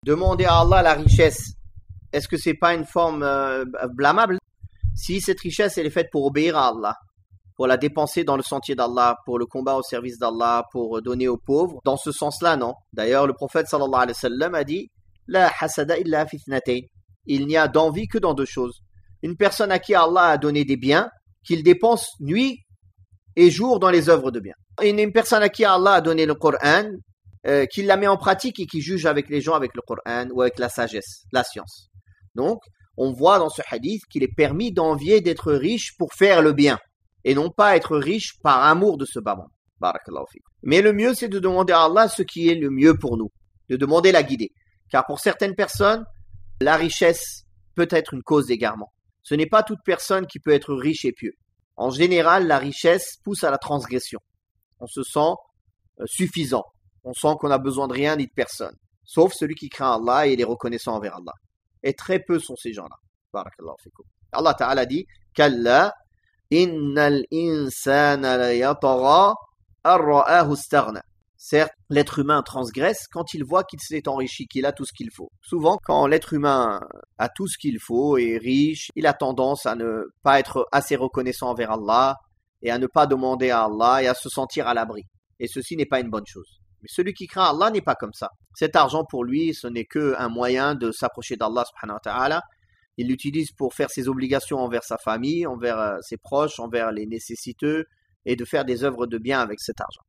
Demander à Allah la richesse, est-ce que c'est pas une forme blâmable? Si cette richesse elle est faite pour obéir à Allah, pour la dépenser dans le sentier d'Allah, pour le combat au service d'Allah, pour donner aux pauvres, dans ce sens-là, non. D'ailleurs, le prophète sallallahu alayhi wa sallam a dit La hasada illa fi ithnatayn. Il n'y a d'envie que dans deux choses. Une personne à qui Allah a donné des biens, qu'il dépense nuit et jour dans les œuvres de biens. Et une personne à qui Allah a donné le Coran, qu'il la met en pratique et qui juge avec les gens avec le Coran ou avec la sagesse, la science. Donc, on voit dans ce hadith qu'il est permis d'envier d'être riche pour faire le bien et non pas être riche par amour de ce bas monde. Barakallahu fikum. Mais le mieux, c'est de demander à Allah ce qui est le mieux pour nous, de demander la guider. Car pour certaines personnes, la richesse peut être une cause d'égarement. Ce n'est pas toute personne qui peut être riche et pieux. En général, la richesse pousse à la transgression. On se sent suffisant. On sent qu'on n'a besoin de rien ni de personne. Sauf celui qui craint Allah et il est reconnaissant envers Allah. Et très peu sont ces gens-là. Barakallahu fikum. Allah Ta'ala dit Kalla innal insana la yatagha ar-ra'ahu istaghna. Certes, l'être humain transgresse quand il voit qu'il s'est enrichi, qu'il a tout ce qu'il faut. Souvent, quand l'être humain a tout ce qu'il faut et est riche, il a tendance à ne pas être assez reconnaissant envers Allah et à ne pas demander à Allah et à se sentir à l'abri. Et ceci n'est pas une bonne chose. Mais celui qui craint Allah n'est pas comme ça. Cet argent pour lui, ce n'est qu'un moyen de s'approcher d'Allah subhanahu wa ta'ala. Il l'utilise pour faire ses obligations envers sa famille, envers ses proches, envers les nécessiteux et de faire des œuvres de bien avec cet argent.